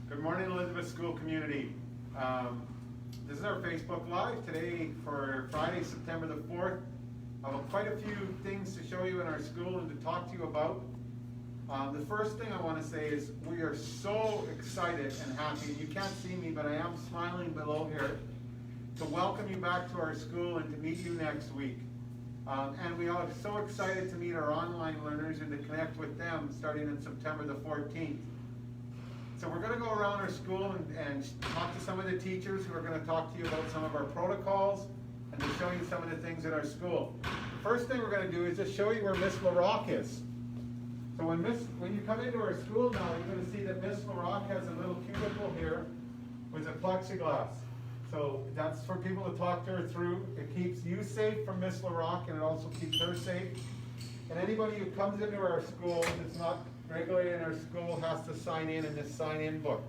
Good morning, Elizabeth School community. This is our Facebook Live today for Friday, September the 4th. I have quite a few things to show you in our school and to talk to you about. The first thing I want to say is we are so excited and happy. You can't see me, but I am smiling below here to welcome you back to our school and to meet you next week. And we are so excited to meet our online learners and to connect with them starting in September the 14th. So we're going to go around our school and talk to some of the teachers who are going to talk to you about some of our protocols and to show you some of the things at our school. First thing we're going to do is just show you where Miss LaRock is. So when you come into our school now, you're going to see that Miss LaRock has a little cubicle here with a plexiglass. So that's for people to talk to her through. It keeps you safe from Miss LaRock, and it also keeps her safe. And anybody who comes into our school that's not regularly in our school has to sign in this sign-in book.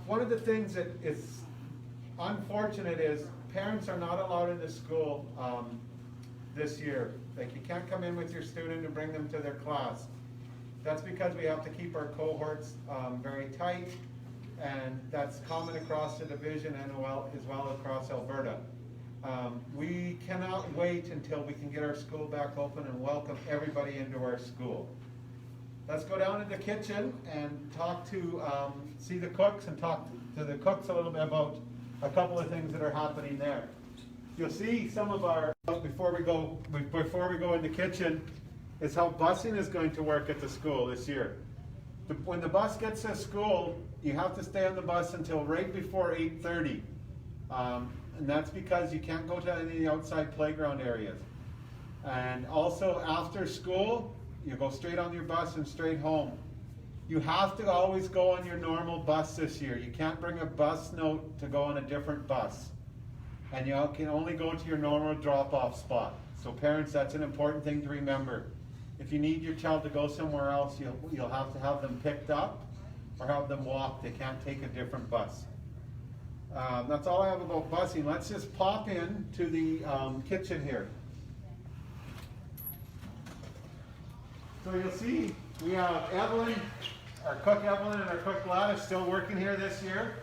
One of the things that is unfortunate is parents are not allowed into school this year. Like, you can't come in with your student and bring them to their class. That's because we have to keep our cohorts very tight, and that's common across the division and as well across Alberta. We cannot wait until we can get our school back open and welcome everybody into our school. Let's go down in the kitchen and talk to, see the cooks and talk to the cooks a little bit about a couple of things that are happening there. You'll see some of our, before we go in the kitchen, is how busing is going to work at the school this year. When the bus gets to school, you have to stay on the bus until right before 8:30. And that's because you can't go to any of the outside playground areas. And also after school, you go straight on your bus and straight home. You have to always go on your normal bus this year. You can't bring a bus note to go on a different bus. And you can only go to your normal drop-off spot. So parents, that's an important thing to remember. If you need your child to go somewhere else, you'll have to have them picked up or have them walk. They can't take a different bus. That's all I have about busing. Let's just pop in to the kitchen here. So you'll see we have Evelyn, our cook Evelyn and our cook Gladys still working here this year.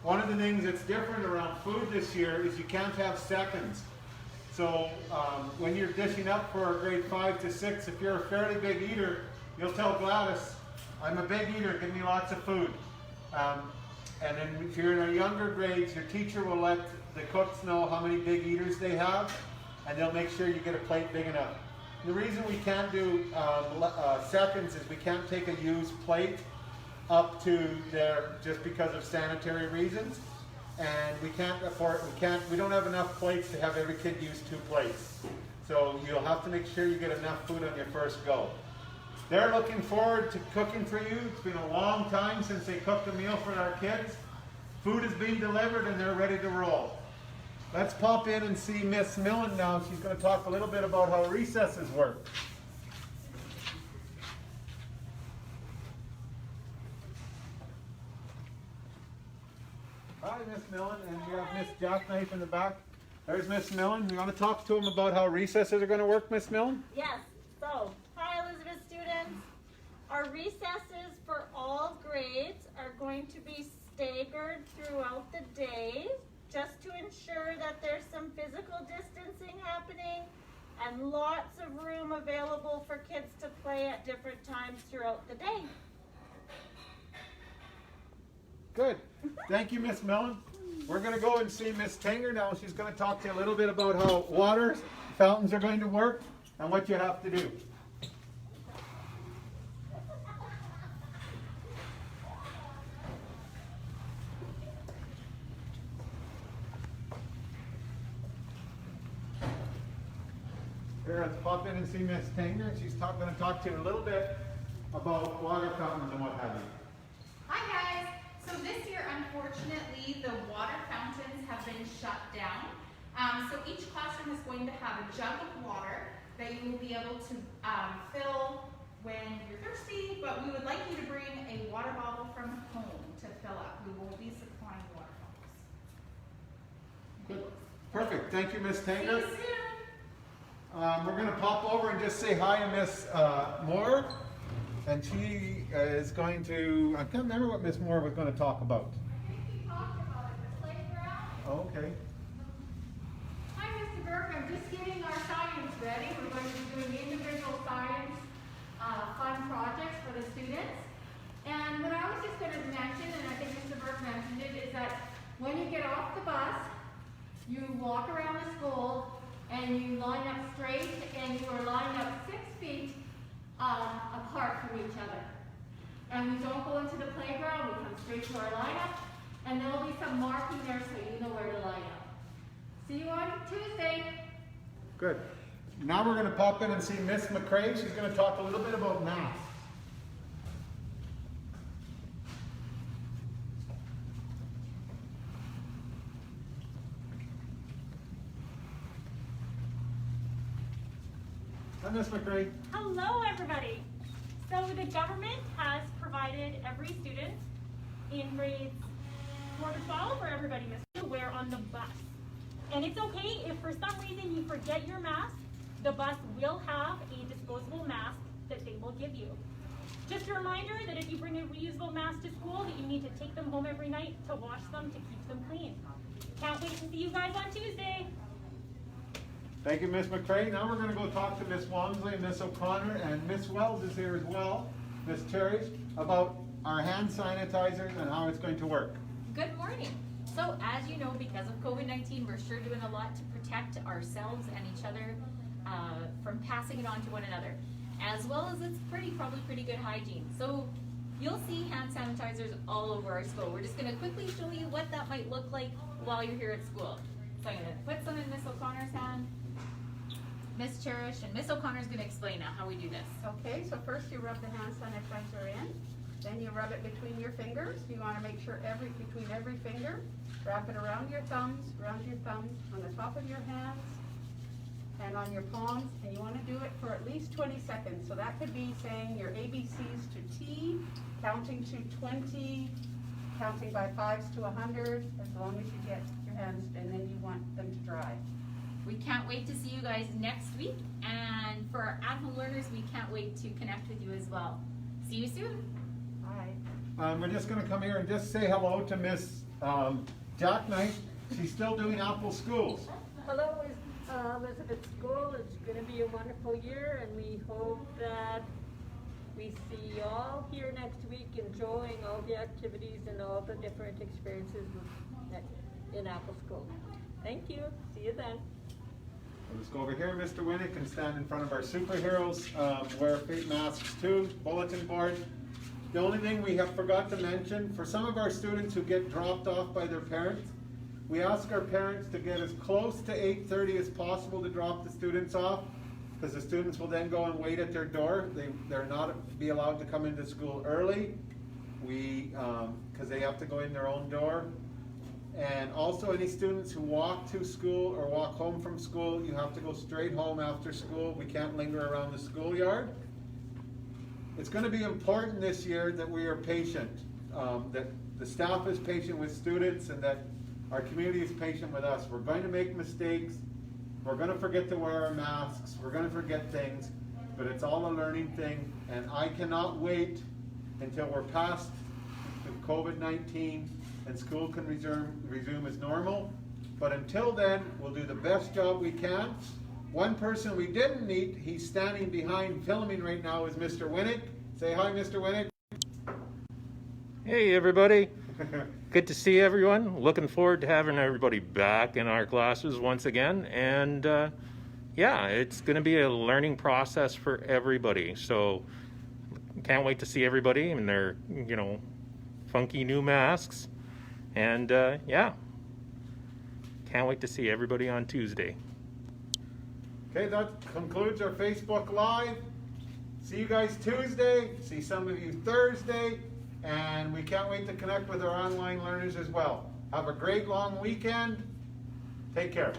One of the things that's different around food this year is you can't have seconds. So when you're dishing up for grade 5 to 6, if you're a fairly big eater, you'll tell Gladys, I'm a big eater, give me lots of food. And then if you're in our younger grades, your teacher will let the cooks know how many big eaters they have, and they'll make sure you get a plate big enough. The reason we can't do seconds is we can't take a used plate up to there just because of sanitary reasons, and we don't have enough plates to have every kid use 2 plates. So you'll have to make sure you get enough food on your first go. They're looking forward to cooking for you. It's been a long time since they cooked a meal for our kids. Food is being delivered and they're ready to roll. Let's pop in and see Miss Millen now. She's going to talk a little bit about how recesses work. Hi, Miss Millen, and we have Miss Jackknife in the back. There's Miss Millen. You want to talk to them about how recesses are going to work, Miss Millen? Yes. So, hi Elizabeth students. Our recesses for all grades are going to be staggered throughout the day, just to ensure that there's some physical distancing happening and lots of room available for kids to play at different times throughout the day. Good. Thank you, Miss Millen. We're going to go and see Miss Tanger now. She's going to talk to you a little bit about how water fountains are going to work and what you have to do. Here, let's pop in and see Miss Tanger. She's going to talk to you a little bit about water fountains and what have you. Hi guys! So this year, unfortunately, the water fountains have been shut down. So each classroom is going to have a jug of water that you will be able to fill when you're thirsty, but we would like you to bring a water bottle from home to fill up. We won't be supplying water bottles. Good. Perfect. Thank you, Miss See Tanger. you soon. We're going to pop over and just say hi to Miss Moore. and she is going to, I can't remember what Miss Moore was going to talk about. I think we talked about it, the playground. Okay. Hi, Mr. Burke, I'm just getting our science ready. We're going to be doing individual science fun projects for the students. And what I was just going to mention, and I think Mr. Burke mentioned it, is that when you get off the bus, you walk around the school and you line up straight, and you are lined up 6 feet apart from each other. And we don't go into the playground, we come straight to our lineup, and there will be some marking there so you know where to line up. See you on Tuesday. Good. Now we're going to pop in and see Miss McCrae. She's going to talk a little bit about math. Hi, Miss McCrae. Hello, everybody. So the government has provided every student in grades 4 to 12, or everybody to wear on the bus. And it's okay if for some reason you forget your mask, the bus will have a disposable mask that they will give you. Just a reminder that if you bring a reusable mask to school, that you need to take them home every night to wash them to keep them clean. Can't wait to see you guys on Tuesday. Thank you, Miss McCrae. Now we're going to go talk to Miss Walmsley, Miss O'Connor, and Miss Wells is here as well, Miss Terry, about our hand sanitizers and how it's going to work. Good morning. So as you know, because of COVID-19, we're sure doing a lot to protect ourselves and each other from passing it on to one another, as well as it's probably pretty good hygiene. So you'll see hand sanitizers all over our school. We're just going to quickly show you what that might look like while you're here at school. So I'm going to put some in Miss O'Connor's hand, Miss Cherish, and Miss O'Connor's going to explain now how we do this. Okay, so first you rub the hand sanitizer in, then you rub it between your fingers. You want to make sure between every finger, wrap it around your thumbs, on the top of your hands, and on your palms, and you want to do it for at least 20 seconds. So that could be saying your ABCs to T, counting to 20, counting by 5s to 100, as long as you get your hands, and then you want them to dry. We can't wait to see you guys next week, and for our at-home learners, we can't wait to connect with you as well. See you soon. Bye. We're just going to come here and just say hello to Miss Jack Knight. She's still doing Apple Schools. Hello, Elizabeth School. It's going to be a wonderful year, and we hope that we see you all here next week enjoying all the activities and all the different experiences in Apple School. Thank you. See you then. Let's go over here, Mr. Winnick, and stand in front of our superheroes. Wear face masks too, bulletin board. The only thing we have forgot to mention, for some of our students who get dropped off by their parents, we ask our parents to get as close to 8:30 as possible to drop the students off, because the students will then go and wait at their door. They're not be allowed to come into school early, because they have to go in their own door. And also any students who walk to school or walk home from school, you have to go straight home after school. We can't linger around the schoolyard. It's going to be important this year that we are patient, that the staff is patient with students, and that our community is patient with us. We're going to make mistakes. We're going to forget to wear our masks. We're going to forget things, but it's all a learning thing, and I cannot wait until we're past the COVID-19 and school can resume as normal. But until then, we'll do the best job we can. One person we didn't meet, he's standing behind filming right now, is Mr. Winnick. Say hi, Mr. Winnick. Hey everybody, good to see everyone. Looking forward to having everybody back in our classes once again, and yeah, it's going to be a learning process for everybody, so can't wait to see everybody in their funky new masks, and yeah, can't wait to see everybody on Tuesday. Okay, that concludes our Facebook Live. See you guys Tuesday, see some of you Thursday, and we can't wait to connect with our online learners as well. Have a great long weekend. Take care.